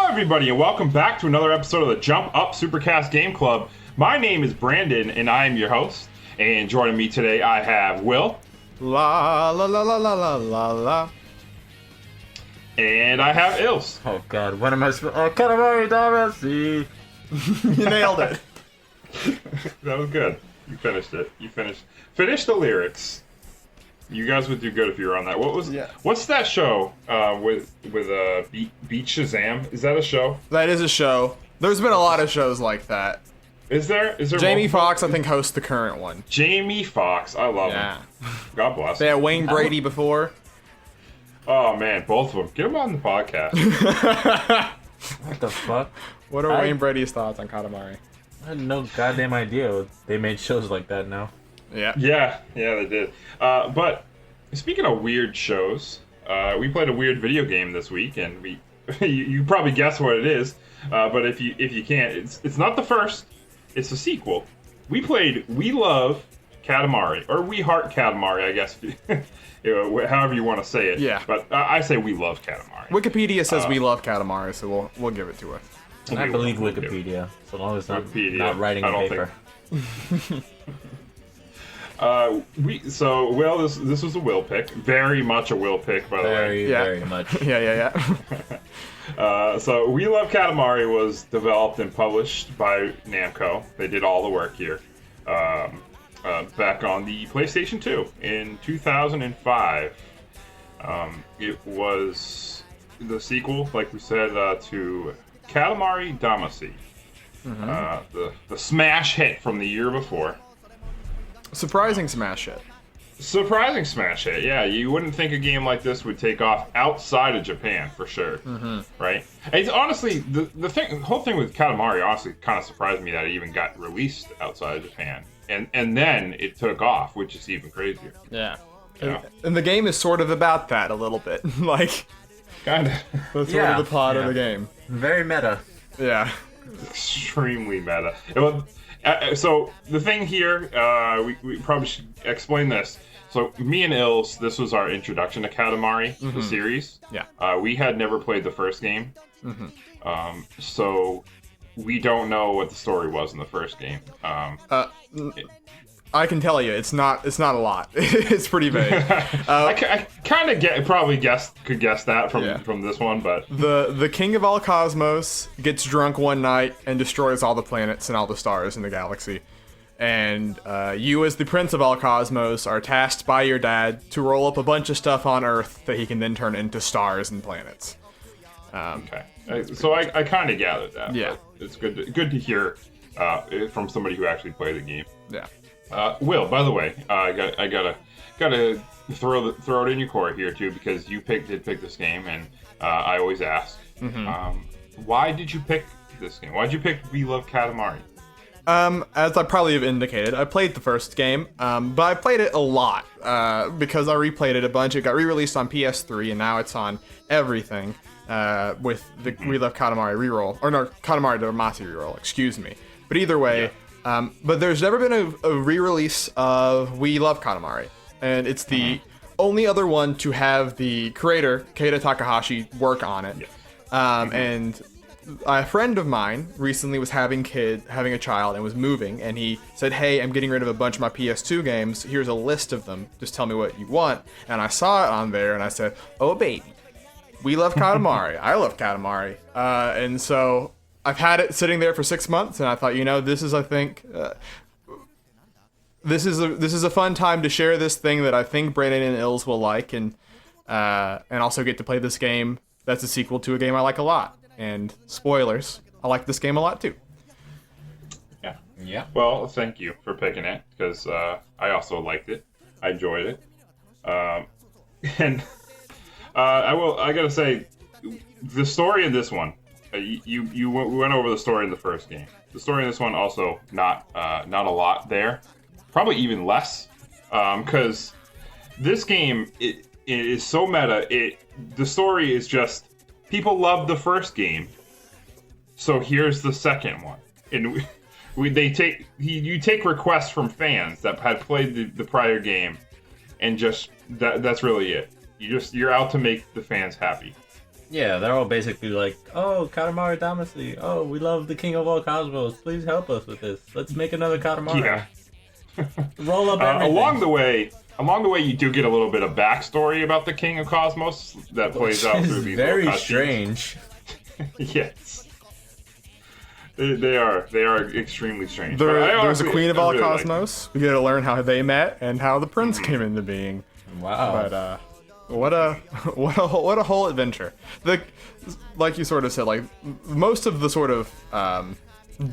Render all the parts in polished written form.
everybody, and welcome back to another episode of the Jump Up Supercast Game Club. My name is Brandon, and I am your host. And joining me today, I have Will. La la la la la la la la. And I have Ilse. Oh God, what am I supposed? Oh, Katamari Damacy. You nailed it. That was good. You finished it. You finished the lyrics. You guys would do good if you were on that. What's that show with Beat Shazam? Is that a show? That is a show. There's been a lot of shows like that. Is there Jamie multiple? Foxx, I think, hosts the current one. Jamie Foxx, I love him. God bless. They had Wayne Brady before. Oh man, both of them. Get them on the podcast. What the fuck? What are Wayne Brady's thoughts on Katamari? I had no goddamn idea they made shows like that now. Yeah. Yeah, they did. But speaking of weird shows, we played a weird video game this week, and you probably guess what it is. But if you can't, it's not the first. It's a sequel. We played We Love Katamari, or We Heart Katamari, I guess, however you want to say it. Yeah. But I say We Love Katamari. Wikipedia says We Love Katamari, so we'll give it to it. And I believe Wikipedia, so long as it's not writing on paper. Will, this was a Will pick, very much a Will pick, by the way. Very much. Yeah. So We Love Katamari was developed and published by Namco. They did all the work here. Back on the PlayStation 2 in 2005. It was the sequel, like we said, to Katamari Damacy. The smash hit from the year before. Surprising smash hit. Surprising smash hit, yeah. You wouldn't think a game like this would take off outside of Japan, for sure. Right? It's honestly, the whole thing with Katamari honestly kind of surprised me that it even got released outside of Japan. And then it took off, which is even crazier. Yeah. Yeah. And the game is sort of about that a little bit. Like, Kind of. that's sort of the plot of the game. Very meta. Yeah. Extremely meta. So the thing here, we probably should explain this. So me and Ilse, this was our introduction to Katamari, the series. Yeah. We had never played the first game. So we don't know what the story was in the first game. I can tell you, it's not a lot. It's pretty vague. I kind of could guess that from this one, but The king of all cosmos gets drunk one night and destroys all the planets and all the stars in the galaxy. And you, as the prince of all cosmos, are tasked by your dad to roll up a bunch of stuff on Earth that he can then turn into stars and planets. okay. So I kind of gathered that. Yeah. But it's good to hear from somebody who actually played the game. Yeah. Will, by the way, I gotta throw it in your court here too, because you did pick this game, and I always ask, why did you pick this game? Why did you pick We Love Katamari? As I probably have indicated, I played the first game, but I played it a lot because I replayed it a bunch. It got re-released on PS3, and now it's on everything with the We Love Katamari reroll, or no, Katamari Damacy reroll. Excuse me. But either way. Yeah. But there's never been a re-release of We Love Katamari, and it's the only other one to have the creator, Keita Takahashi, work on it. And a friend of mine recently was having a child and was moving, and he said, hey, I'm getting rid of a bunch of my PS2 games. Here's a list of them. Just tell me what you want. And I saw it on there, and I said, oh, baby, We Love Katamari. I love Katamari. And so I've had it sitting there for 6 months, and I thought, this is a fun time to share this thing that I think Brandon and Ilse will like, and also get to play this game that's a sequel to a game I like a lot. And spoilers, I like this game a lot too. Yeah. Well, thank you for picking it, because I also liked it. I enjoyed it. And I gotta say, the story in this one. We went over the story in the first game. The story in this one also not a lot there, probably even less, because this game it is so meta. The story is just people love the first game, so here's the second one, and you take requests from fans that had played the prior game, and just that's really it. You're out to make the fans happy. Yeah, they're all basically like, oh, Katamari Damacy. Oh, we love the king of all cosmos. Please help us with this. Let's make another Katamari. Yeah. Roll up everything. Along the way, you do get a little bit of backstory about the King of Cosmos that plays out through these very little cutscenes. strange. Yes. They are extremely strange. There's a queen of all cosmos. We get to learn how they met and how the prince came into being. Wow. But what a whole adventure. Like you sort of said, like most of the sort of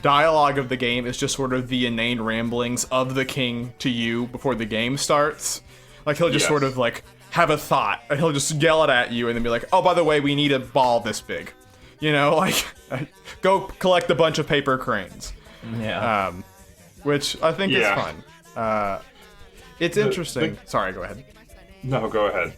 dialogue of the game is just sort of the inane ramblings of the king to you before the game starts. Like he'll just sort of like have a thought and he'll just yell it at you and then be like, oh, by the way, we need a ball this big. You know, like go collect a bunch of paper cranes. Yeah. Which I think is fun. It's interesting. Sorry, go ahead. No, go ahead.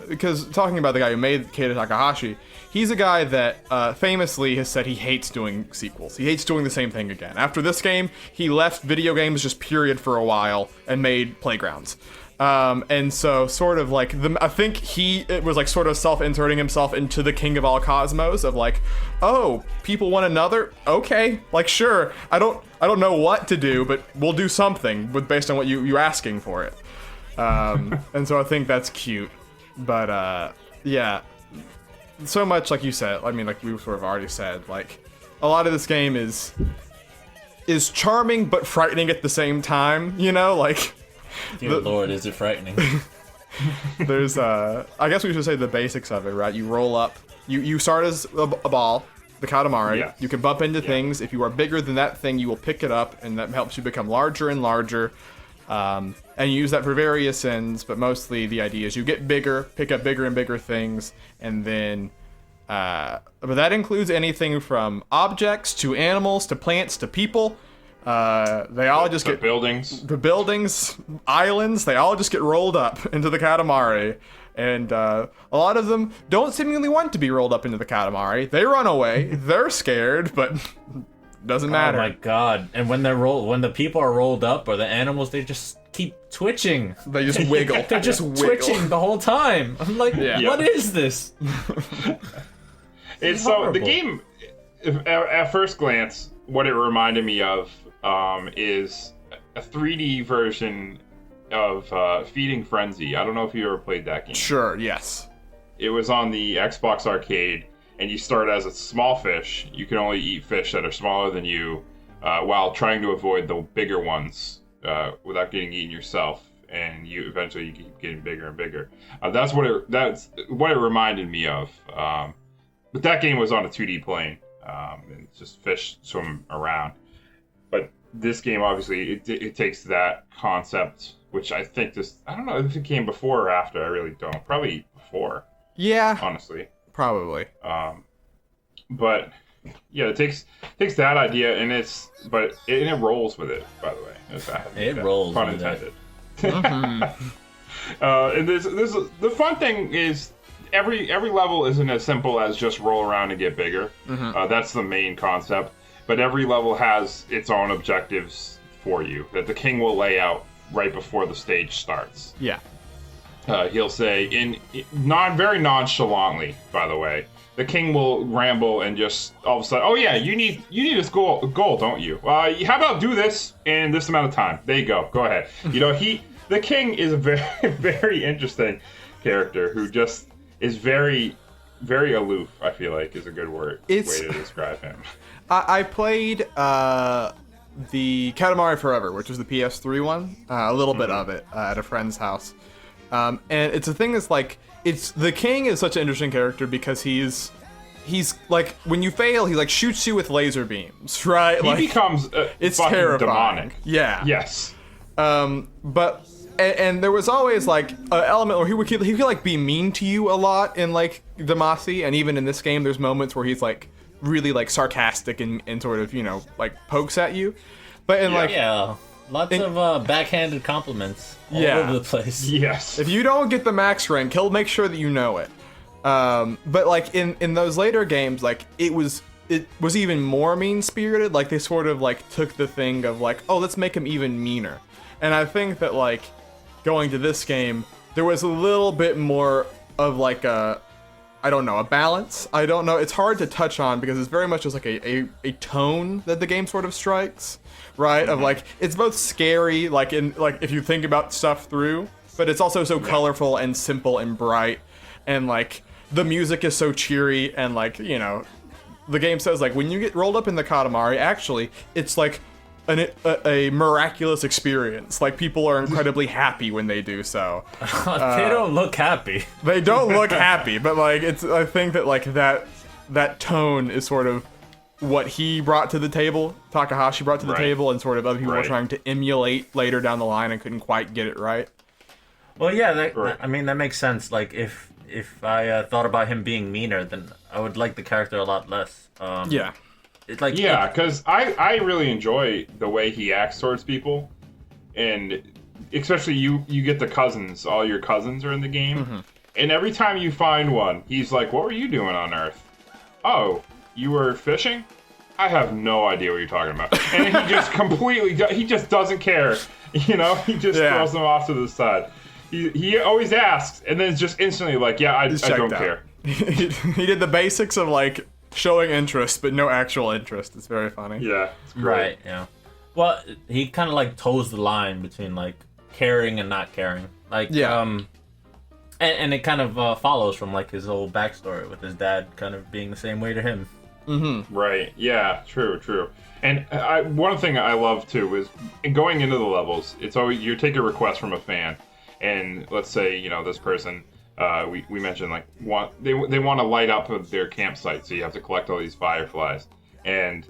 Because talking about the guy who made Keita Takahashi, he's a guy that famously has said he hates doing sequels. He hates doing the same thing again. After this game, he left video games just period for a while and made Playgrounds. And so sort of like I think it was like sort of self-inserting himself into the King of all cosmos of like, oh, people want another? Okay, like sure. I don't know what to do, but we'll do something based on what you asking for it. And so I think that's cute. But yeah, so much like you said, I mean, like we sort of already said, like a lot of this game is charming but frightening at the same time, you know, like Dear Lord, is it frightening? There's I guess we should say the basics of it, right? You roll up, you start as a ball, the Katamari. Yes. You can bump into things. If you are bigger than that thing, you will pick it up, and that helps you become larger and larger. And you use that for various ends, but mostly the idea is you get bigger, pick up bigger and bigger things, and then but that includes anything from objects to animals to plants to people. They all just get the buildings, islands. They all just get rolled up into the Katamari, and a lot of them don't seemingly want to be rolled up into the Katamari. They run away. They're scared, but doesn't matter. Oh my god! And when when the people are rolled up or the animals, they just keep twitching. They just wiggle. They're just twitching the whole time. I'm like, what is this? It's so the game. At first glance, what it reminded me of is a 3D version of Feeding Frenzy. I don't know if you ever played that game. Sure, yes. It was on the Xbox Arcade, and you start as a small fish. You can only eat fish that are smaller than you, while trying to avoid the bigger ones without getting eaten yourself. And you eventually keep getting bigger and bigger. That's what it reminded me of. But that game was on a 2D plane. And it's just fish swim around. But this game, obviously, it takes that concept, which I think I don't know if it came before or after. I really don't. Probably before. Yeah. Honestly. Probably. But yeah, it takes that idea and it rolls with it. By the way, it rolls. Pun intended. And this the fun thing is. Every level isn't as simple as just roll around and get bigger. That's the main concept. But every level has its own objectives for you that the king will lay out right before the stage starts. Yeah. He'll say very nonchalantly, by the way. The king will ramble and just all of a sudden, oh yeah, you need this goal, don't you? How about do this in this amount of time? There you go. Go ahead. You know, the king is a very, very interesting character who just is very, very aloof, I feel like, is a good way to describe him. I played the Katamari Forever, which was the PS3 one, a little bit of it at a friend's house. And it's a thing that's like, the king is such an interesting character because he's like, when you fail, he like shoots you with laser beams, right? He becomes it's fucking terrifying. Demonic. Yeah. Yes. But and there was always like an element where he could like be mean to you a lot in like Damacy, and even in this game, there's moments where he's like really like sarcastic and sort of, you know, like pokes at you. But in lots of backhanded compliments all over the place. Yes. If you don't get the max rank, he'll make sure that you know it. But like in those later games, like it was even more mean-spirited. Like they sort of like took the thing of like, oh, let's make him even meaner. And I think that like going to this game, there was a little bit more of like a I don't know, a balance. I don't know. It's hard to touch on because it's very much just like a tone that the game sort of strikes, right? Of like it's both scary, like in like if you think about stuff through, but it's also so colorful and simple and bright, and like the music is so cheery and like the game says like when you get rolled up in the Katamari, actually it's like a miraculous experience. Like people are incredibly happy when they do so. They don't look happy. They don't look happy, but like I think that like that tone is sort of what he brought to the table, Takahashi brought to the table, and sort of other people were trying to emulate later down the line and couldn't quite get it right. Well, yeah, I mean that makes sense. Like if I thought about him being meaner, then I would like the character a lot less. Yeah. It's like because I really enjoy the way he acts towards people, and especially you get the cousins. All your cousins are in the game, and every time you find one, he's like, "What were you doing on Earth? Oh, you were fishing? I have no idea what you're talking about." And he just he just doesn't care. He just throws them off to the side. He always asks, and then it's just instantly like, "Yeah, I don't care." He did the basics of like showing interest, but no actual interest. It's very funny. Yeah, it's great. Right. Yeah. Well, he kind of like toes the line between like caring and not caring. Like and it kind of follows from like his whole backstory with his dad kind of being the same way to him. Right. Yeah. True. And one thing I love too is going into the levels. It's always you take a request from a fan, and let's say this person. We mentioned like they want to light up their campsite, so you have to collect all these fireflies, and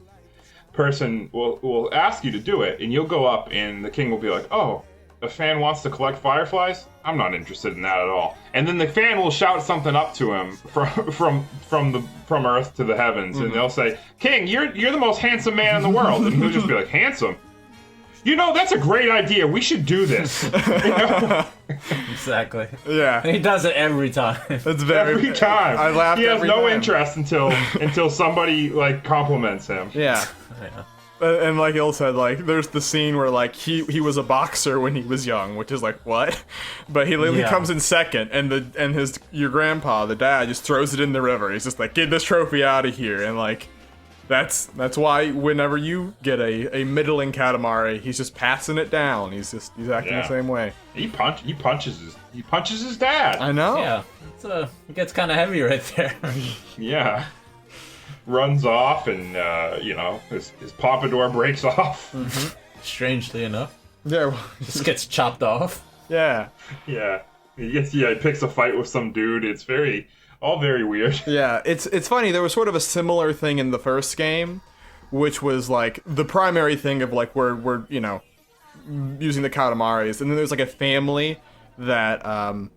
person will ask you to do it, and you'll go up, and the king will be like, "Oh, a fan wants to collect fireflies? I'm not interested in that at all." And then the fan will shout something up to him from Earth to the heavens, and they'll say, "King, you're the most handsome man in the world," and he'll just be like, "Handsome? That's a great idea. We should do this." Exactly. Yeah. He does it every time. It's very every time. I laugh. He has no time. interest until somebody like compliments him. Yeah. And like Il said, like there's the scene where like he was a boxer when he was young, which is like what? But he literally comes in second, and your grandpa, the dad, just throws it in the river. He's just like, "Get this trophy out of here," and like. That's why whenever you get a middling Katamari, he's just passing it down. He's acting the same way. He punches his dad. I know. Yeah, it gets kind of heavy right there. Yeah. Runs off, and his pompadour breaks off. Strangely enough. Yeah. Just gets chopped off. Yeah. Yeah. He picks a fight with some dude. It's all very weird. Yeah, it's funny. There was sort of a similar thing in the first game, which was like the primary thing of like we're using the Katamaris, and then there's like a family that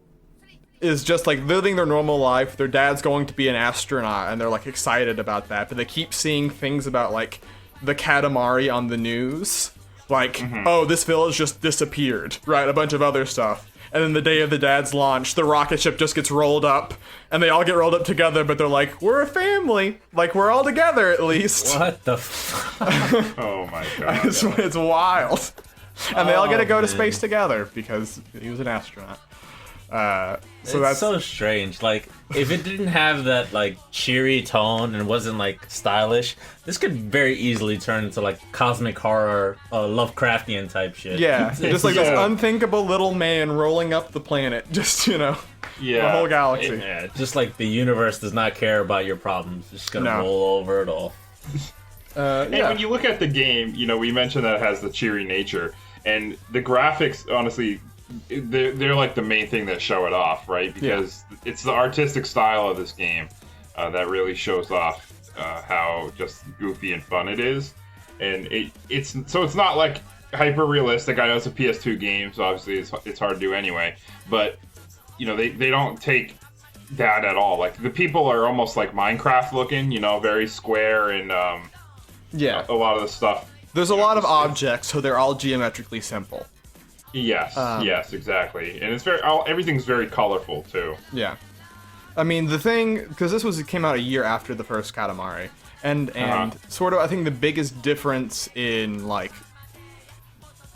is just like living their normal life. Their dad's going to be an astronaut, and they're like excited about that, but they keep seeing things about like the Katamari on the news, like oh, this village just disappeared, right? A bunch of other stuff. And then the day of the dad's launch, the rocket ship just gets rolled up, and they all get rolled up together, but they're like, "We're a family. Like, we're all together at least." What the fuck? Oh my god. It's wild. And they all get to go to space together because he was an astronaut. So that's so strange. Like, if it didn't have that like cheery tone and wasn't like stylish, this could very easily turn into like cosmic horror, Lovecraftian type shit. Yeah, just like this unthinkable little man rolling up the planet, just the whole galaxy. Yeah, just like the universe does not care about your problems. It's just gonna roll over it all. And when you look at the game, we mentioned that it has the cheery nature, and the graphics, honestly. They're like the main thing that show it off, right? Because it's the artistic style of this game that really shows off how just goofy and fun it is, and it's not like hyper realistic. I know it's a PS2 game, so obviously it's hard to do anyway. But they don't take that at all. Like the people are almost like Minecraft looking, very square and a lot of the stuff. There's a lot of objects, so they're all geometrically simple. Yes, exactly, and it's everything's very colorful too. Yeah, I mean the thing because this came out a year after the first Katamari, and sort of I think the biggest difference in like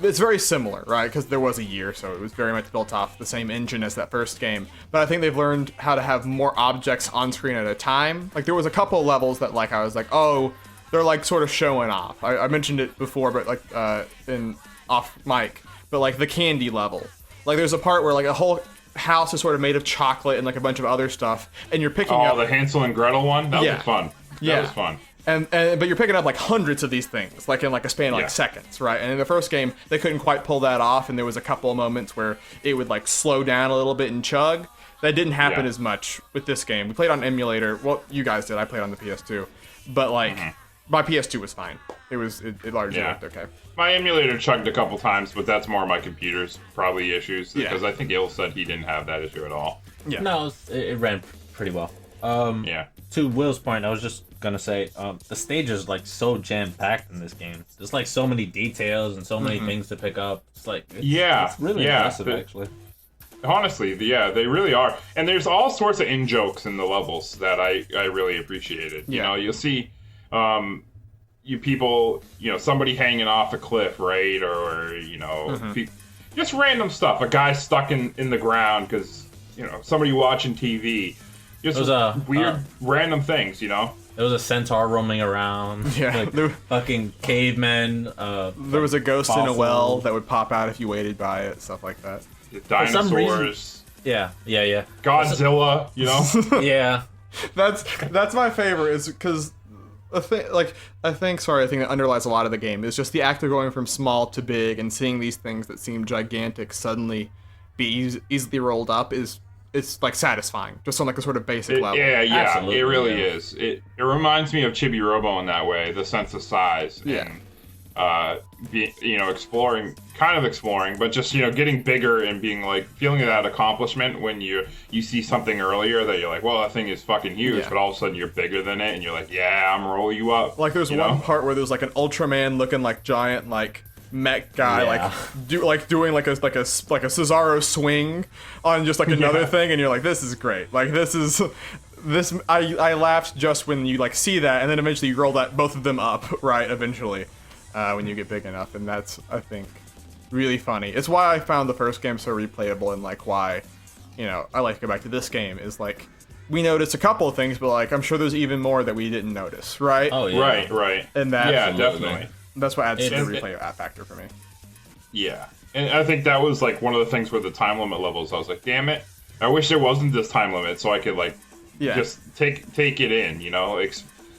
it's very similar, right? Because there was a year, so it was very much built off the same engine as that first game. But I think they've learned how to have more objects on screen at a time. Like there was a couple of levels that like I was like, oh, they're like sort of showing off. I mentioned it before, but like in off mic. But like the candy level, like there's a part where like a whole house is sort of made of chocolate and like a bunch of other stuff, and you're picking up the Hansel and Gretel one. That was fun. That was fun. And but you're picking up like hundreds of these things, like in like a span of like seconds, right? And in the first game, they couldn't quite pull that off, and there was a couple of moments where it would like slow down a little bit and chug. That didn't happen as much with this game. We played on emulator. Well, you guys did. I played on the PS2, but like my PS2 was fine. It largely worked okay. My emulator chugged a couple times, but that's more my computer's probably issues because I think Il said he didn't have that issue at all. Yeah. No, it ran pretty well. To Will's point, I was just gonna say, the stage is like so jam-packed in this game. There's like so many details and so many things to pick up. It's like it's really impressive actually. Honestly, they really are. And there's all sorts of in-jokes in the levels that I really appreciated. You know, you'll see you people, somebody hanging off a cliff, right? Or just random stuff. A guy stuck in the ground because, somebody watching TV. Just weird, random things, There was a centaur roaming around. Yeah. Like, fucking cavemen. There was a ghost in a well that would pop out if you waited by it, stuff like that. Dinosaurs. Yeah. Godzilla, Yeah. That's my favorite, is because I think that underlies a lot of the game is just the act of going from small to big and seeing these things that seem gigantic suddenly be easily rolled up it's like satisfying, just on like a sort of basic level. Yeah, absolutely, it really is. It reminds me of Chibi Robo in that way, the sense of size. Yeah. And, exploring, but just, getting bigger and being like, feeling that accomplishment when you see something earlier that you're like, well, that thing is fucking huge, but all of a sudden you're bigger than it and you're like, yeah, I'm gonna roll you up. Like there's one part where there's like an Ultraman looking like giant, like, mech guy doing like a Cesaro swing on just like another thing, and you're like, this is great. Like this I laughed just when you like see that, and then eventually you roll both of them up, right, eventually when you get big enough, and that's, I think, really funny. It's why I found the first game so replayable, and like why I like to go back to this game is like we noticed a couple of things, but like I'm sure there's even more that we didn't notice, right? Oh yeah. Right. And that definitely. That's what adds to the replay factor for me. Yeah. And I think that was like one of the things with the time limit levels. I was like, damn it. I wish there wasn't this time limit so I could like just take it in,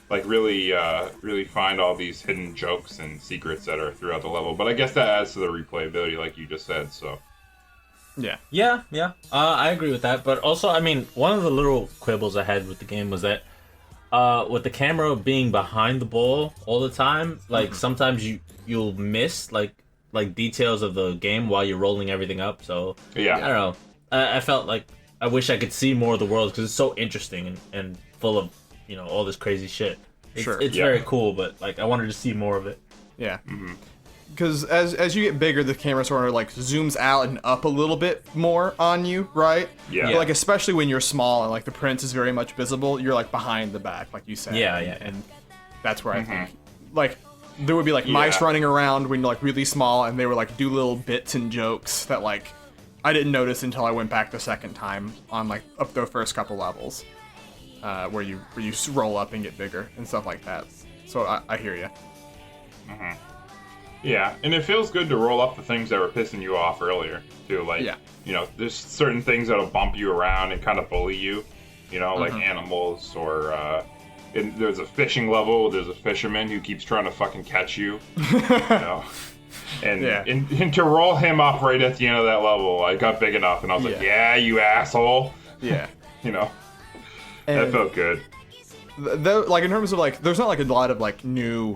like really find all these hidden jokes and secrets that are throughout the level. But I guess that adds to the replayability like you just said, so. Yeah. I agree with that. But also, I mean, one of the little quibbles I had with the game was that with the camera being behind the ball all the time, like sometimes you'll miss like details of the game while you're rolling everything up. So I don't know. I felt like I wish I could see more of the world because it's so interesting and full of all this crazy shit. It's very cool, but like I wanted to see more of it. Yeah. Because as you get bigger, the camera sort of like zooms out and up a little bit more on you, right? Yeah. But like especially when you're small and like the print is very much visible, you're like behind the back, like you said. Yeah. And that's where I think like there would be like mice running around when you're like really small, and they would like do little bits and jokes that like I didn't notice until I went back the second time on like up the first couple levels, where you roll up and get bigger and stuff like that. So I hear you. Yeah, and it feels good to roll up the things that were pissing you off earlier, too. Like, there's certain things that'll bump you around and kind of bully you, like animals or, there's a fishing level, there's a fisherman who keeps trying to fucking catch you, And to roll him up right at the end of that level, I got big enough, and I was like, yeah, you asshole. Yeah. That felt good. Though, like, in terms of, like, there's not, like, a lot of, like, new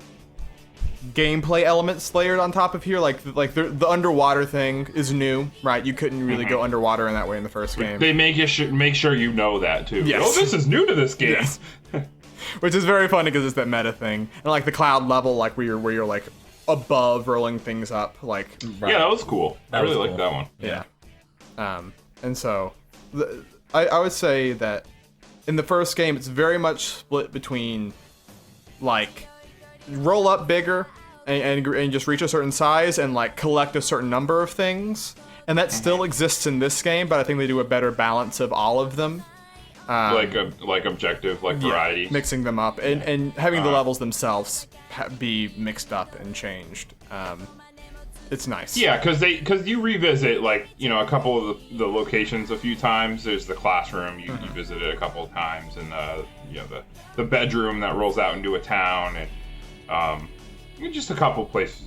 gameplay elements layered on top of here. Like the underwater thing is new, right? You couldn't really go underwater in that way in the first game. They make sure you know that too. Yes. Oh, this is new to this game. Yes. Which is very funny because it's that meta thing, and like the cloud level, like where you're like above rolling things up, like yeah, that was cool. I really liked that one. Yeah. And so I would say that in the first game, it's very much split between like roll up bigger and just reach a certain size and like collect a certain number of things. And that still exists in this game, but I think they do a better balance of all of them. Like objective, like variety. Mixing them up and having the levels themselves be mixed up and changed. It's nice. Yeah, because you revisit like a couple of the locations a few times. There's the classroom you visited a couple of times, and the bedroom that rolls out into a town, and just a couple places.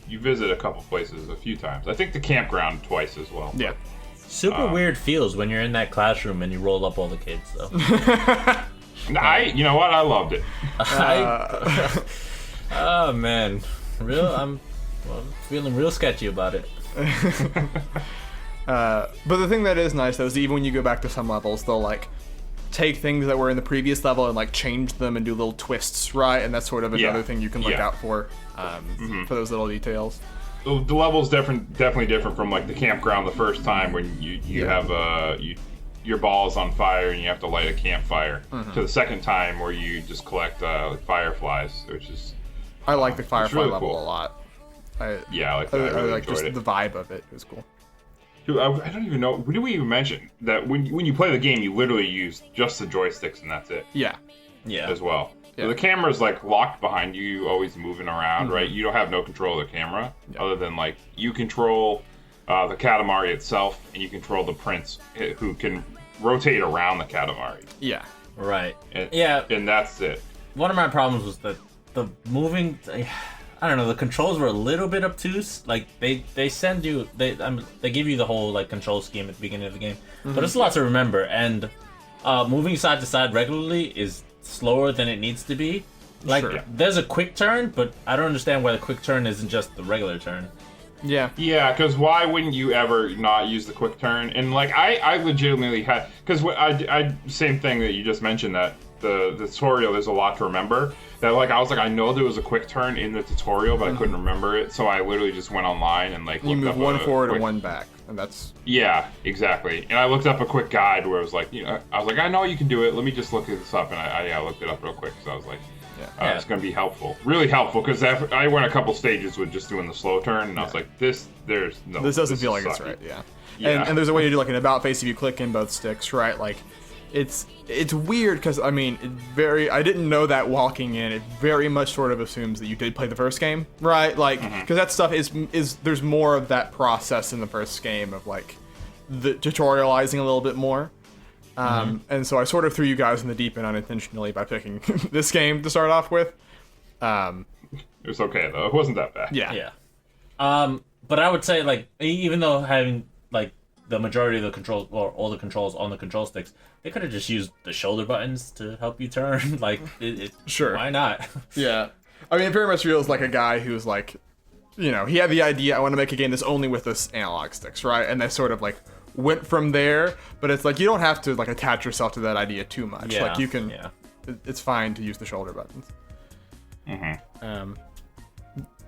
You visit a couple places a few times. I think the campground twice as well. Yeah. Super weird feels when you're in that classroom and you roll up all the kids, though. You know what? I loved it. Oh man, I'm feeling real sketchy about it. But the thing that is nice though is even when you go back to some levels, they'll like take things that were in the previous level and like change them and do little twists, right? And that's sort of another thing you can look out for those little details. The level's definitely different from like the campground the first time when you have your ball is on fire and you have to light a campfire, to the second time where you just collect fireflies, which is I like the firefly really level cool. a lot. I like that. I really like just enjoyed the vibe of it. It was cool. Dude, I don't even know. Did we even mention that when you play the game, you literally use just the joysticks and that's it? Yeah. As well. Yeah. So the camera's like locked behind you, always moving around, right? You don't have no control of the camera, other than like you control the Katamari itself, and you control the prince who can rotate around the Katamari. Yeah. Right. And, yeah. And that's it. One of my problems was that the moving. I don't know. The controls were a little bit obtuse. Like they send you. They give you the whole like control scheme at the beginning of the game, but it's a lot to remember. And moving side to side regularly is slower than it needs to be. Like there's a quick turn, but I don't understand why the quick turn isn't just the regular turn. Yeah. Yeah, because why wouldn't you ever not use the quick turn? And like I legitimately had, because I same thing that you just mentioned, that the tutorial, there's a lot to remember. That like I was like, I know there was a quick turn in the tutorial, but I couldn't remember it, so I literally just went online and like you looked move up one forward quick... and one back, and that's exactly. And I looked up a quick guide where it was like, I was like, I know you can do it. Let me just look this up, and I looked it up real quick, so I was like. It's going to be helpful. Really helpful, because I went a couple stages with just doing the slow turn, and I was like, this doesn't feel like it's right, And there's a way to do like an about face if you click in both sticks, right? Like, it's weird, because, I mean, I didn't know that walking in, it very much sort of assumes that you did play the first game, right? Like, because that stuff is, there's more of that process in the first game of, like, the tutorializing a little bit more. And so I sort of threw you guys in the deep end unintentionally by picking this game to start off with. It was okay though; it wasn't that bad. Yeah. But I would say, like, even though having like the majority of the controls or all the controls on the control sticks, they could have just used the shoulder buttons to help you turn. Like, sure, why not? Yeah, I mean, it very much feels like a guy who's like, he had the idea, I want to make a game that's only with this analog sticks, right? And they sort of like went from there, but it's like you don't have to like attach yourself to that idea too much. Like you can, it's fine to use the shoulder buttons.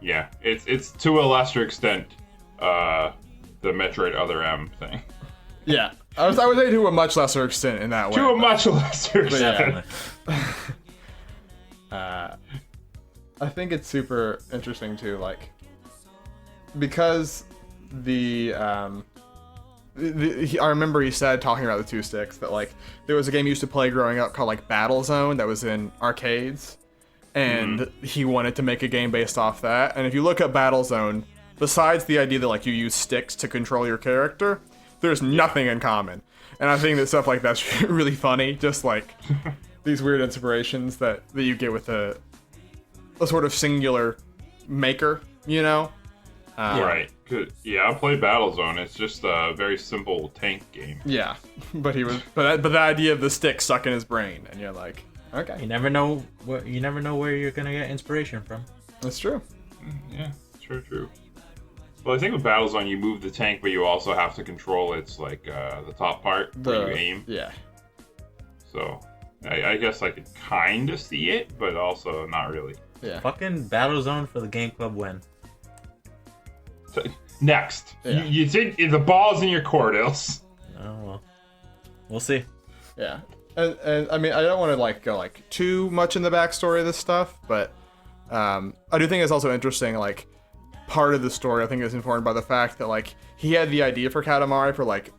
Yeah, it's to a lesser extent the Metroid Other M thing. Yeah, I would say to a much lesser extent in that way. To a much lesser extent. I think it's super interesting too, like, because I remember he said, talking about the two sticks, that like there was a game he used to play growing up called like Battle Zone that was in arcades, and he wanted to make a game based off that. And if you look at Battle Zone, besides the idea that like you use sticks to control your character, there's nothing in common. And I think that stuff like that's really funny, just like these weird inspirations that you get with a sort of singular maker, Right. Yeah, I played Battlezone. It's just a very simple tank game. Yeah, but the idea of the stick stuck in his brain, and you're like, okay. You never know where you're gonna get inspiration from. That's true. Yeah, true. Well, I think with Battlezone, you move the tank, but you also have to control its like the top part where you aim. Yeah. So, I guess I could kind of see it, but also not really. Yeah. Fucking Battlezone for the Game Club win. Next, you think the ball's in your court, Ilse. Oh well, we'll see. Yeah, and I mean, I don't want to like go like too much in the backstory of this stuff, but I do think it's also interesting, like, part of the story I think is informed by the fact that, like, he had the idea for Katamari for, like,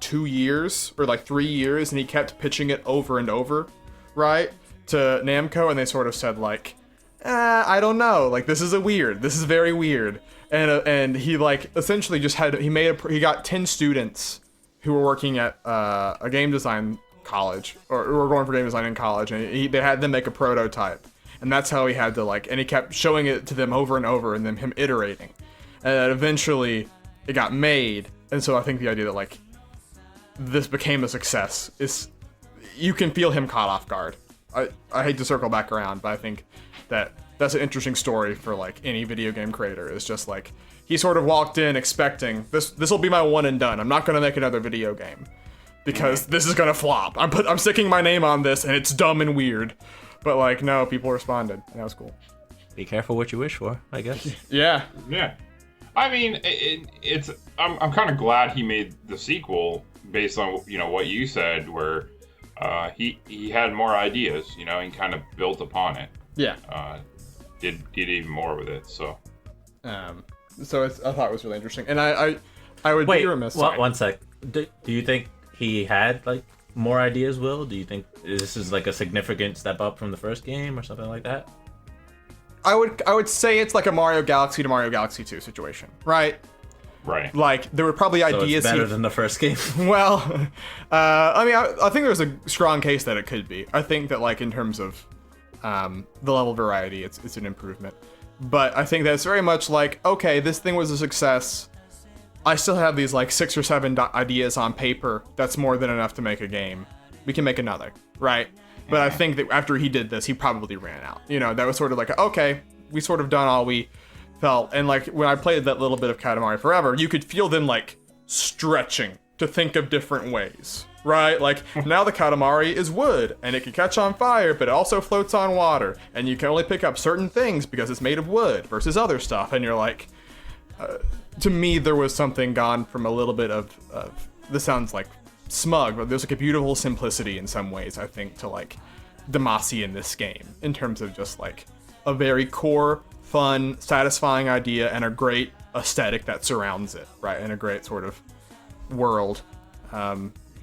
2 years or, like, 3 years, and he kept pitching it over and over, right, to Namco, and they sort of said, like, I don't know, like, this is very weird, and he, like, essentially just he got 10 students who were working at a game design college, or who were going for game design in college, and they had them make a prototype. And that's how he had to, like, and he kept showing it to them over and over, and then him iterating. And then eventually it got made. And so I think the idea that, like, this became a success is, you can feel him caught off guard. I hate to circle back around, but I think that's an interesting story for, like, any video game creator. It's just, like, he sort of walked in expecting, this will be my one and done. I'm not going to make another video game. Because this is going to flop. I'm sticking my name on this, and it's dumb and weird. But, like, no, people responded, and that was cool. Be careful what you wish for, I guess. Yeah. Yeah. I mean, I'm kind of glad he made the sequel based on, you know, what you said, where he had more ideas, you know, and kind of built upon it. Yeah. Did even more with it, so. So I thought it was really interesting. And I would be remiss. Wait, one sec. Do you think he had, like, more ideas, Will? Do you think this is, like, a significant step up from the first game or something like that? I would say it's like a Mario Galaxy to Mario Galaxy 2 situation, right? Right. Like, there were probably ideas. So it's better than the first game. Well, I mean, I think there's a strong case that it could be. I think that, like, in terms of the level of variety, it's an improvement. But I think that's very much like, okay, this thing was a success. I still have these, like, 6 or 7 ideas on paper. That's more than enough to make a game. We can make another, right? But I think that after he did this, he probably ran out. You know, that was sort of like, okay, we sort of done all we felt. And, like, when I played that little bit of Katamari Forever, you could feel them, like, stretching to think of different ways, right? Like, now the Katamari is wood, and it can catch on fire, but it also floats on water. And you can only pick up certain things because it's made of wood versus other stuff. And you're like... to me, there was something gone from a little bit of this sounds like smug, but there's like a beautiful simplicity in some ways, I think, to like Demacia in this game, in terms of just like a very core, fun, satisfying idea and a great aesthetic that surrounds it, right? And a great sort of world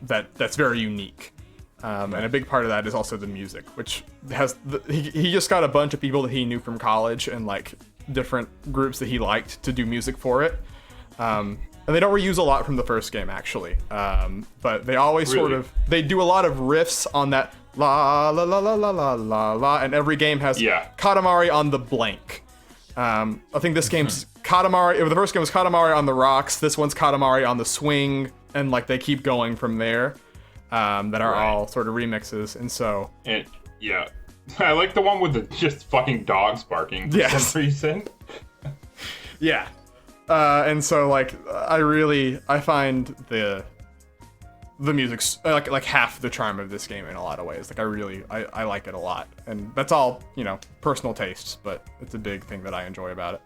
that's very unique. And a big part of that is also the music, which has he just got a bunch of people that he knew from college and like different groups that he liked to do music for it. And they don't reuse a lot from the first game, actually. But they always they do a lot of riffs on that la la la la la la la la, and every game has Katamari on the blank. I think this game's Katamari, if the first game was Katamari on the rocks, this one's Katamari on the swing, and like they keep going from there. That are all sort of remixes, and so... And, yeah. I like the one with the just fucking dogs barking for some reason. Yeah. And so, like, I find the music's, like half the charm of this game in a lot of ways. Like, I like it a lot. And that's all, you know, personal tastes, but it's a big thing that I enjoy about it.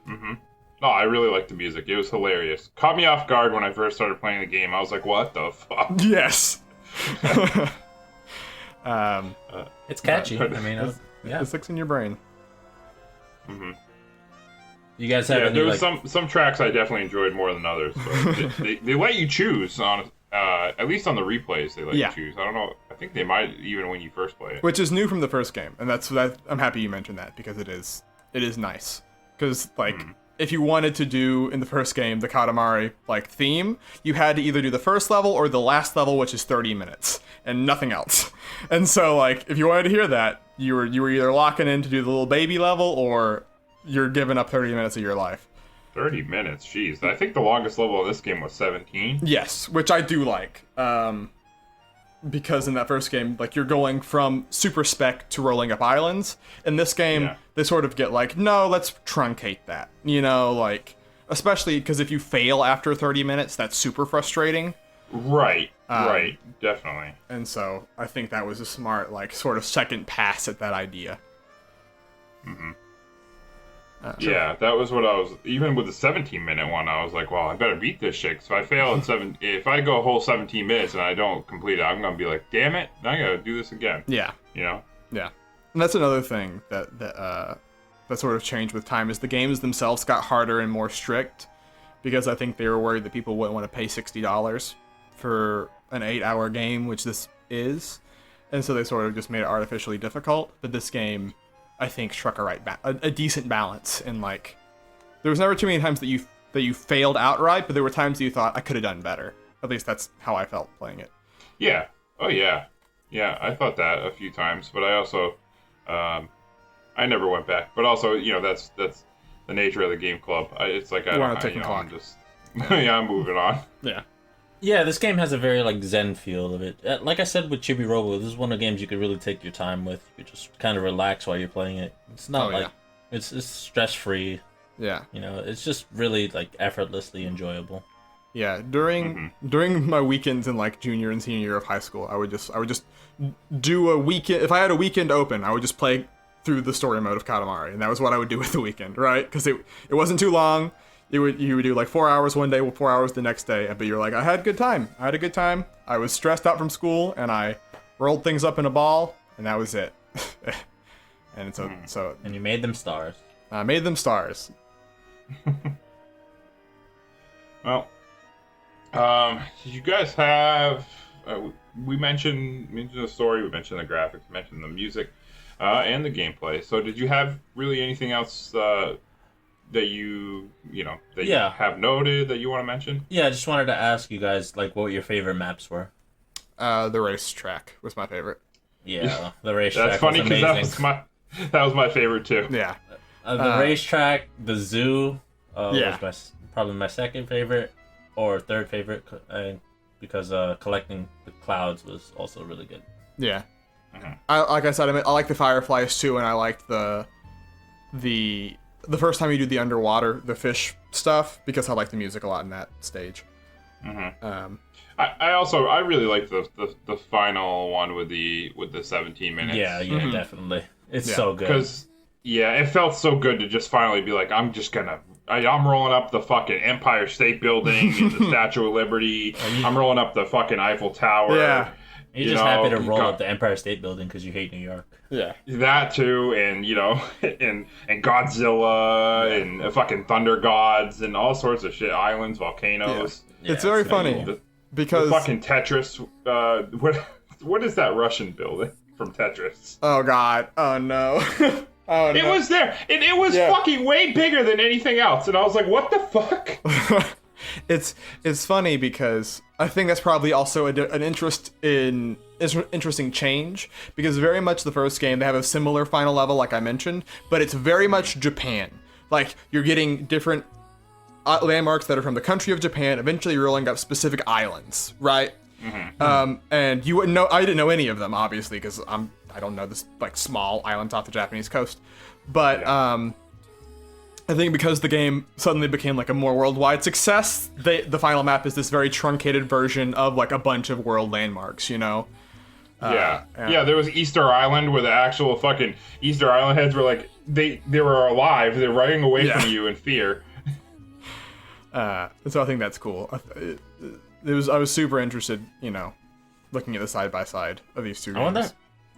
Mm-hmm. No, I really liked the music. It was hilarious. Caught me off guard when I first started playing the game. I was like, what the fuck? Yes. It's catchy. I mean, it sticks in your brain. Mm-hmm. You guys have any, there was some tracks I definitely enjoyed more than others. But they let you choose on at least on the replays. They let you choose. I don't know. I think they might even when you first play it. Which is new from the first game, and I'm happy you mentioned that because it is nice. Because like. If you wanted to do in the first game the Katamari like theme, you had to either do the first level or the last level, which is 30 minutes and nothing else. And so like if you wanted to hear that, you were either locking in to do the little baby level or you're giving up 30 minutes of your life. 30 minutes, jeez. I think the longest level of this game was 17. Yes, which I do like. Because in that first game, like, you're going from super spec to rolling up islands. In this game, they sort of get like, no, let's truncate that. You know, like, especially because if you fail after 30 minutes, that's super frustrating. Right, definitely. And so I think that was a smart, like, sort of second pass at that idea. Mm-hmm. Yeah, that was what I was... Even with the 17-minute one, I was like, well, I better beat this shit. So if I fail at if I go a whole 17 minutes and I don't complete it, I'm going to be like, damn it, I got to do this again. Yeah. You know? Yeah. And that's another thing that that sort of changed with time is the games themselves got harder and more strict, because I think they were worried that people wouldn't want to pay $60 for an 8-hour game, which this is, and so they sort of just made it artificially difficult. But this game, I think, struck a decent balance, and like there was never too many times that you failed outright, but there were times that you thought I could have done better. At least that's how I felt playing it. Yeah. Oh yeah. Yeah, I thought that a few times, but I also I never went back. But also, that's the nature of the game club. It's like I'm just I'm moving on. Yeah. Yeah, this game has a very like zen feel of it. Like I said with Chibi Robo, this is one of the games you could really take your time with. You just kind of relax while you're playing it. It's not it's stress free. Yeah. It's just really like effortlessly enjoyable. Yeah, during my weekends in like junior and senior year of high school, I would just do a weekend. If I had a weekend open, I would just play through the story mode of Katamari, and that was what I would do with the weekend, right? Because it wasn't too long. You would do like 4 hours one day, 4 hours the next day, but you're like, I had a good time. I was stressed out from school, and I rolled things up in a ball, and that was it. And so and you made them stars. I made them stars. Well, did you guys have? We mentioned the story, we mentioned the graphics, we mentioned the music, and the gameplay. So, did you have really anything else that you have noted that you want to mention? Yeah, I just wanted to ask you guys like what your favorite maps were. The racetrack was my favorite. Yeah, the racetrack. That's funny because that was my favorite too. Yeah. The racetrack, the zoo, was probably my second favorite or third favorite, because collecting the clouds was also really good. Yeah. Like I said, I like the fireflies too, and I liked the first time you do the underwater, the fish stuff, because I like the music a lot in that stage. I really liked the final one with the 17 minutes. Yeah, definitely. It's so good. Because it felt so good to just finally be like, I'm rolling up the fucking Empire State Building and the Statue of Liberty. I'm rolling up the fucking Eiffel Tower. Yeah. You're just happy to roll up the Empire State Building because you hate New York. Yeah. That too, and and Godzilla and fucking Thunder Gods and all sorts of shit, islands, volcanoes. Yeah, it's very funny because the fucking Tetris. What is that Russian building from Tetris? Oh God! Oh no! Oh no! It was there, and it was fucking way bigger than anything else, and I was like, what the fuck? It's funny because I think that's probably also an interesting change, because very much the first game they have a similar final level like I mentioned, but it's very much Japan. Like you're getting different landmarks that are from the country of Japan. Eventually you're rolling up specific islands, right? And you wouldn't know. I didn't know any of them obviously because I don't know this like small islands off the Japanese coast, but I think because the game suddenly became like a more worldwide success, the final map is this very truncated version of like a bunch of world landmarks, Yeah, there was Easter Island where the actual fucking Easter Island heads were like, they were alive, they're running away from you in fear. So I think that's cool. I was super interested, looking at the side by side of these two games.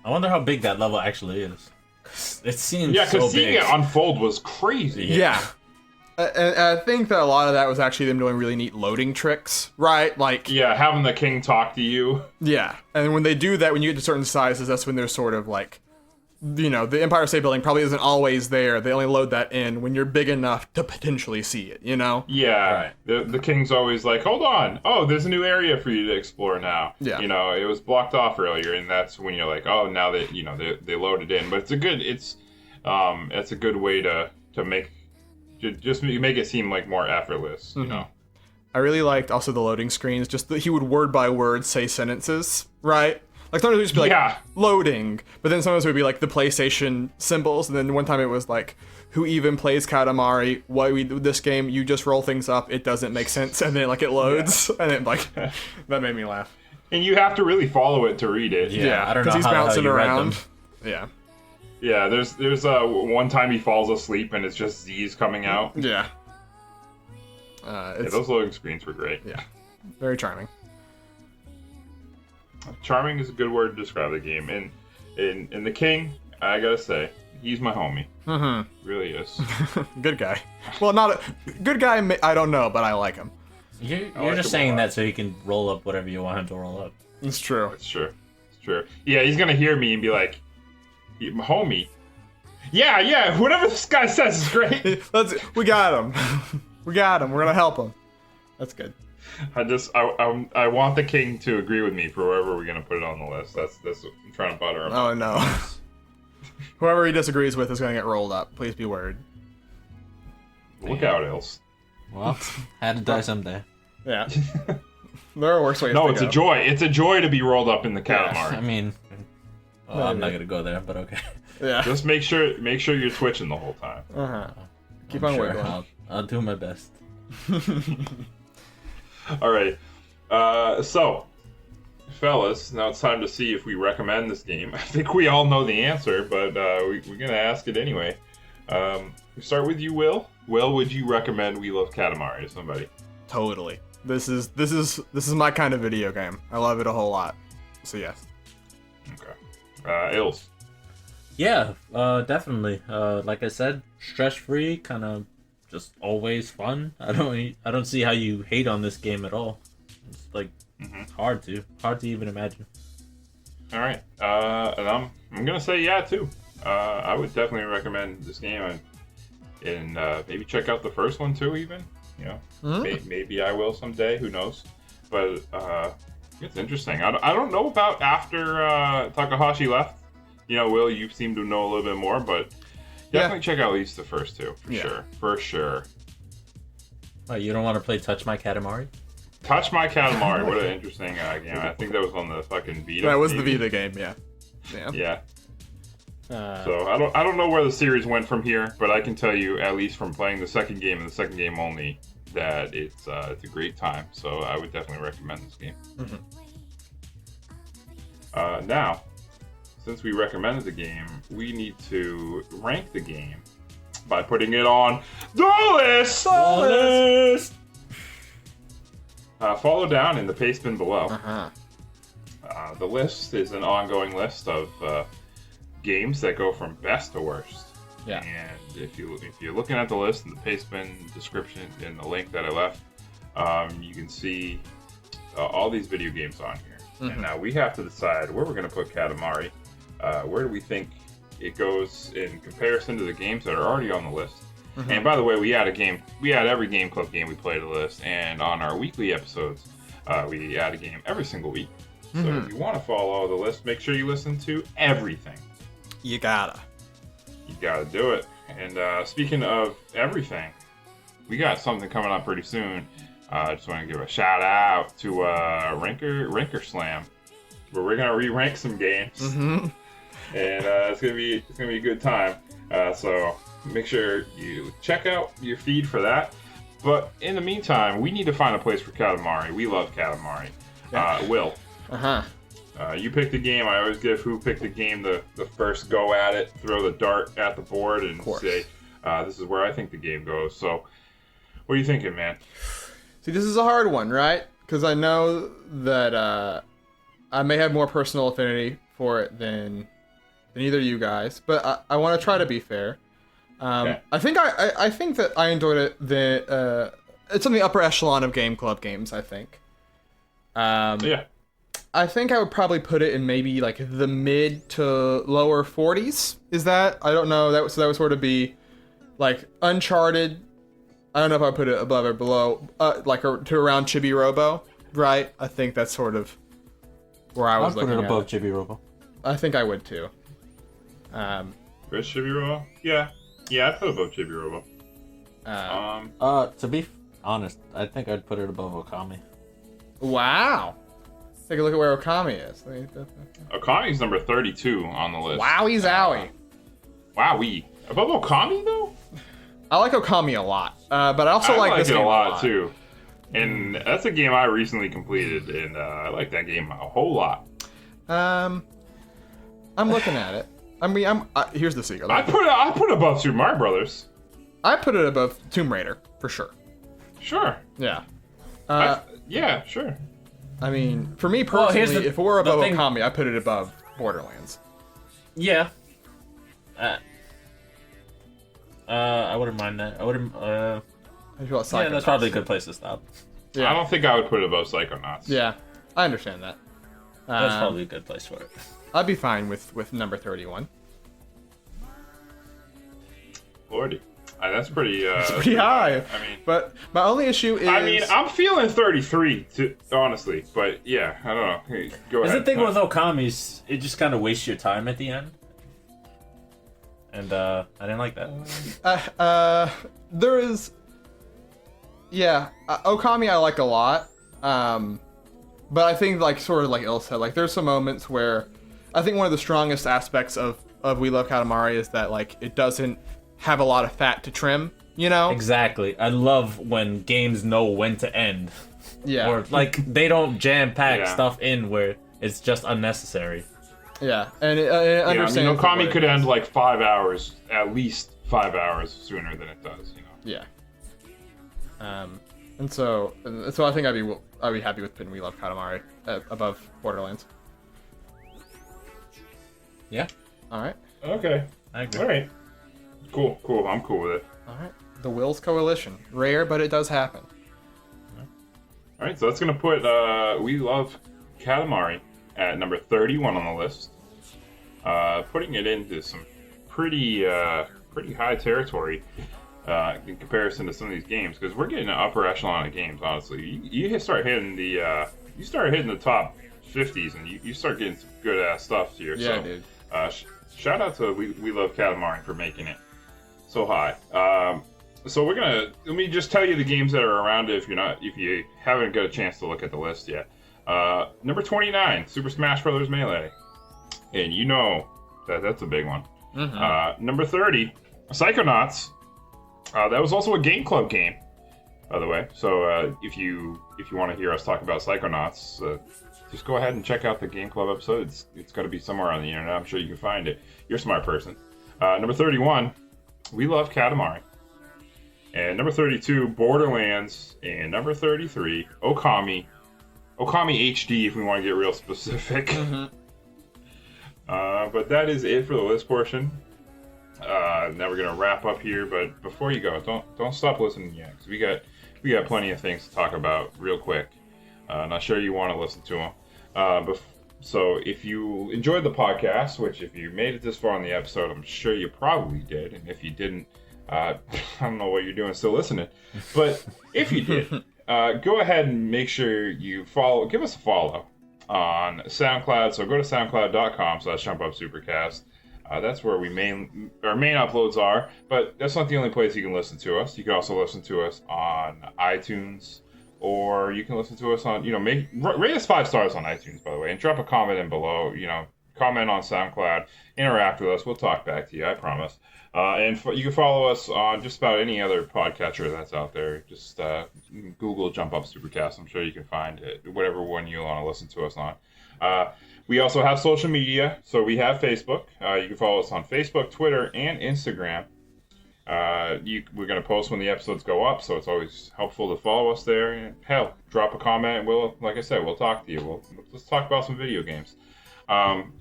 I wonder how big that level actually is. It seems because so seeing big. it unfold was crazy. Yeah. And I think that a lot of that was actually them doing really neat loading tricks, right? Like having the king talk to you. Yeah, and when they do that, when you get to certain sizes, that's when they're sort of like, the Empire State Building probably isn't always there. They only load that in when you're big enough to potentially see it, Yeah, right. The king's always like, hold on, oh, there's a new area for you to explore now. Yeah, it was blocked off earlier, and that's when you're like, oh, now that they load it in. But it's a good way to make it seem like more effortless, I really liked also the loading screens, just that he would word by word say sentences, right? Like sometimes it would just be like, loading, but then sometimes it would be like the PlayStation symbols, and then one time it was like, who even plays Katamari? Why we do this game? You just roll things up, it doesn't make sense, and then like it loads, and then like, that made me laugh. And you have to really follow it to read it. Yeah, I don't know because he's bouncing around. Yeah. Yeah, there's one time he falls asleep and it's just Z's coming out. Yeah. Those loading screens were great. Yeah, very charming. Charming is a good word to describe the game. And in the King, I gotta say, He's my homie. Mm-hmm. Really is. Good guy. Well, not a good guy. I don't know, but I like him. You're like just him a saying lot. that so you can roll up whatever you want him to roll up. It's true. It's true. It's true. Yeah, he's gonna hear me and be like, homie. Yeah, whatever this guy says is great. We got him. We got him. We're gonna help him. That's good. I want the king to agree with me for wherever we're gonna put it on the list. That's what I'm trying to butter him. Oh no. Whoever he disagrees with is gonna get rolled up. Please be worried. Look out, Ilse. Well, had to die someday. Yeah. There are worse ways No, to it's go. a joy. It's a joy to be rolled up in the I Katamari. mean, I'm not gonna go there, but okay. Yeah. Just make sure you're twitching the whole time. Uh-huh. Keep I'm on sure. wiggling. I'll do my best. All right. So, fellas, now it's time to see if we recommend this game. I think we all know the answer, but we're gonna ask it anyway. We start with you, Will. Will, would you recommend We Love Katamari to somebody? Totally. This is my kind of video game. I love it a whole lot. So yes. Okay. Ilse. Yeah, definitely. Like I said, stress-free, kind of just always fun. I don't see how you hate on this game at all. It's like hard to even imagine. All right. And I'm gonna say yeah too. I would definitely recommend this game, and maybe check out the first one too. Even maybe I will someday. Who knows? But it's interesting. I don't know about after Takahashi left. Will, you seem to know a little bit more, but definitely check out at least the first two for sure. Oh, you don't want to play Touch My Katamari? Touch My Katamari. What an interesting game. I think that was on the fucking Vita. That was the maybe. Vita game, yeah. Yeah. So I don't know where the series went from here, but I can tell you, at least from playing the second game and the second game only, that it's a great time. So I would definitely recommend this game. Now, since we recommended the game, we need to rank the game by putting it on the list. Follow down in the paste bin below. The list is an ongoing list of games that go from best to worst. Yeah. And if you're looking at the list in the paste bin description in the link that I left, you can see all these video games on here. And now we have to decide where we're going to put Katamari. Where do we think it goes in comparison to the games that are already on the list? And by the way, we add every Game Club game we play to the list, and on our weekly episodes, we add a game every single week. So if you want to follow the list, make sure you listen to everything. You gotta do it. And speaking of everything, we got something coming up pretty soon. I just want to give a shout out to Ranker Slam, where we're gonna re-rank some games, and it's gonna be a good time. So make sure you check out your feed for that. But in the meantime, we need to find a place for Katamari. We love Katamari. Will. You pick the game. I always give who picked the game the first go at it, throw the dart at the board, and say, this is where I think the game goes. So, what are you thinking, man? See, this is a hard one, right? Because I know that I may have more personal affinity for it than either of you guys, but I want to try to be fair. Okay. I think that I enjoyed it. It's on the upper echelon of Game Club games, I think. Yeah. I think I would probably put it in maybe like the mid to lower 40s. Is that? I don't know. That would sort of be like Uncharted. I don't know if I put it above or below, to around Chibi Robo, right? I think that's sort of where I was I'd put looking it above at. Chibi Robo. I think I would too. Where's Chibi Robo? Yeah, I put above Chibi Robo. To be honest, I think I'd put it above Okami. Wow. Take a look at where Okami is. Okami's number 32 on the list. Wowie zowie. Wowee. Above Okami though? I like Okami a lot, but I also like this it game a lot too. And that's a game I recently completed, and I like that game a whole lot. I'm looking at it. I mean, here's the secret. I put it above Super Mario Brothers. I put it above Tomb Raider for sure. Sure. Yeah. Yeah, sure. I mean, for me personally, if it were above thing- Okami, I put it above Borderlands. Yeah. I wouldn't mind that. I wouldn't. I feel like Yeah, that's probably a good place to stop. Yeah. I don't think I would put it above Psychonauts. Yeah, I understand that. That's probably a good place for it. I'd be fine with number 31. Lordy. That's pretty. It's Pretty high. I mean, but my only issue is. I mean, I'm feeling 33, honestly. But yeah, I don't know. Hey, go Because ahead. the thing with Okami's, it just kind of wastes your time at the end. And I didn't like that. There is. Yeah, Okami I like a lot. But I think like sort of like Il said, like there's some moments where I think one of the strongest aspects of We Love Katamari is that like it doesn't have a lot of fat to trim, you know? Exactly. I love when games know when to end. Yeah. Or like they don't jam pack Yeah. stuff in where it's just unnecessary. Yeah, and I Yeah, I understand. mean, what Okami it could is. end like 5 hours, at least 5 hours sooner than it does. You know. Yeah. And so I think I'd be happy with putting We Love Katamari above Borderlands. Yeah, All right. Okay. I agree. All right. Cool. I'm cool with it. All right. The Wills Coalition. Rare, but it does happen. All right, so that's gonna put We Love Katamari at number 31 on the list, putting it into some pretty high territory in comparison to some of these games, because we're getting an upper echelon of games. Honestly, you start hitting the top 50s, and you start getting some good ass stuff here. Yeah, so, dude. Shout out to We Love Katamari for making it so high. So let me just tell you the games that are around it if you haven't got a chance to look at the list yet. Number 29, Super Smash Bros. Melee, and you know that's a big one. Mm-hmm. Number 30, Psychonauts. That was also a Game Club game, by the way. So if you want to hear us talk about Psychonauts, just go ahead and check out the Game Club episode. It's got to be somewhere on the internet. I'm sure you can find it. You're a smart person. Number 31, We Love Katamari. And number 32, Borderlands. And number 33, Okami. Okami HD, if we want to get real specific. Mm-hmm. But that is it for the list portion. Now we're gonna wrap up here, but before you go, don't stop listening yet, because we got plenty of things to talk about real quick. And I'm sure you want to listen to them. So if you enjoyed the podcast, which if you made it this far in the episode, I'm sure you probably did, and if you didn't, I don't know what you're doing still listening. But if you did, go ahead and make sure you give us a follow on SoundCloud. So go to soundcloud.com/jumpupsupercast. That's where our main uploads are, but that's not the only place you can listen to us. You can also listen to us on iTunes, or you can listen to us on, rate us 5 stars on iTunes, by the way, and drop a comment in below, comment on SoundCloud, interact with us. We'll talk back to you, I promise. And you can follow us on just about any other podcatcher that's out there. Just Google Jump Up Supercast. I'm sure you can find it, whatever one you want to listen to us on. We also have social media. So we have Facebook. You can follow us on Facebook, Twitter, and Instagram. We're going to post when the episodes go up, so it's always helpful to follow us there. And hell, drop a comment, and like I said, we'll talk to you. Let's talk about some video games. And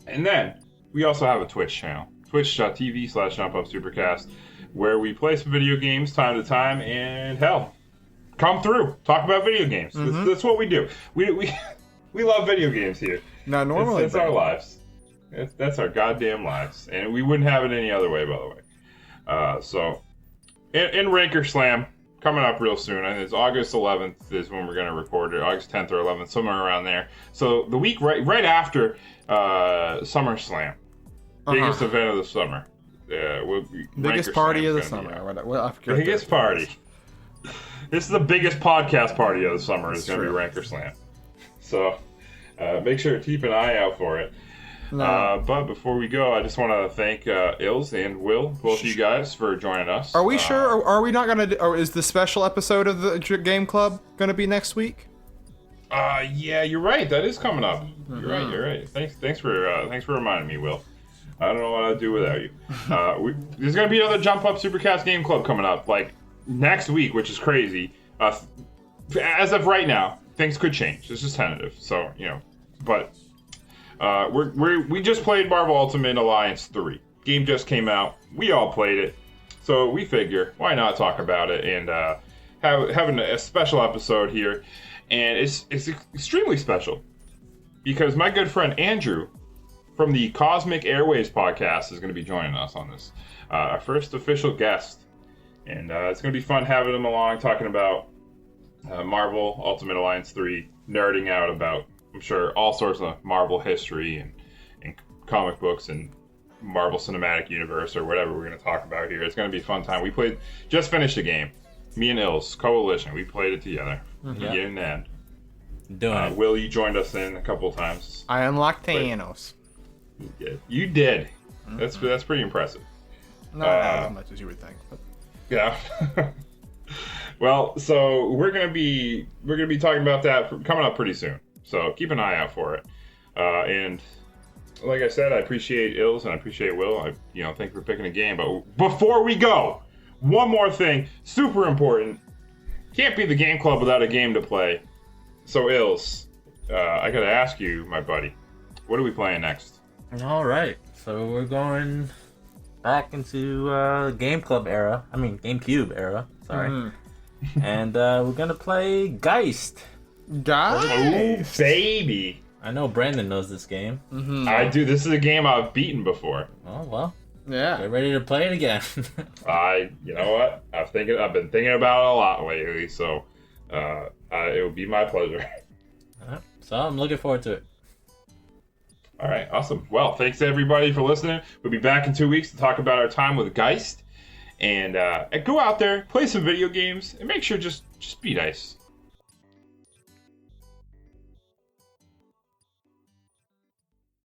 then we also have a Twitch channel, twitch.tv/jumpupsupercast, where we play some video games time to time, and hell, come through, talk about video games. Mm-hmm. That's what we do. We love video games here. Now, normally That's our lives. That's our goddamn lives, and we wouldn't have it any other way, by the way. And Ranker Slam coming up real soon. I think it's August 11th is when we're going to record it. August 10th or 11th, somewhere around there. So the week right after SummerSlam, biggest event of the summer. biggest party of the summer. I forget the biggest party. This is the biggest podcast party of the summer. It's going to be Ranker Slam. So make sure to keep an eye out for it. No. But before we go, I just want to thank Ills and Will, both of you guys, for joining us. Are we sure? Or are we not going to... Or is the special episode of the Game Club going to be next week? Yeah, you're right. That is coming up. Mm-hmm. You're right. Thanks for reminding me, Will. I don't know what I'd do without you. There's going to be another Jump Up Supercast Game Club coming up, like, next week, which is crazy. As of right now, things could change. This is tentative, so, but... we just played Marvel Ultimate Alliance 3. Game just came out. We all played it. So we figure, why not talk about it and having a special episode here. And it's extremely special because my good friend Andrew from the Cosmic Airways podcast is going to be joining us on this. Our first official guest. And it's going to be fun having him along, talking about Marvel Ultimate Alliance 3, nerding out about, I'm sure, all sorts of Marvel history and comic books and Marvel Cinematic Universe or whatever we're going to talk about here. It's going to be a fun time. We just finished the game. Me and Ills, Coalition, we played it together. Beginning and end. Doing it. Will, you joined us in a couple of times. I unlocked Thanos. You did. That's pretty impressive. Not as much as you would think. But... Yeah. Well, so we're gonna be talking about that coming up pretty soon. So keep an eye out for it. And like I said, I appreciate Ills and I appreciate Will. Thank you for picking a game. But before we go, one more thing, super important. Can't be the game club without a game to play. So Ills, I gotta ask you, my buddy, what are we playing next? All right, so we're going back into GameCube era. Sorry, and we're gonna play Geist. Guys! Oh, baby! I know Brandon knows this game. Mm-hmm. I do. This is a game I've beaten before. Oh well, Yeah. get ready to play it again. You know what? I've been thinking about it a lot lately, so it would be my pleasure. So I'm looking forward to it. All right, awesome. Well, thanks everybody for listening. We'll be back in 2 weeks to talk about our time with Geist, and go out there, play some video games, and make sure just be nice.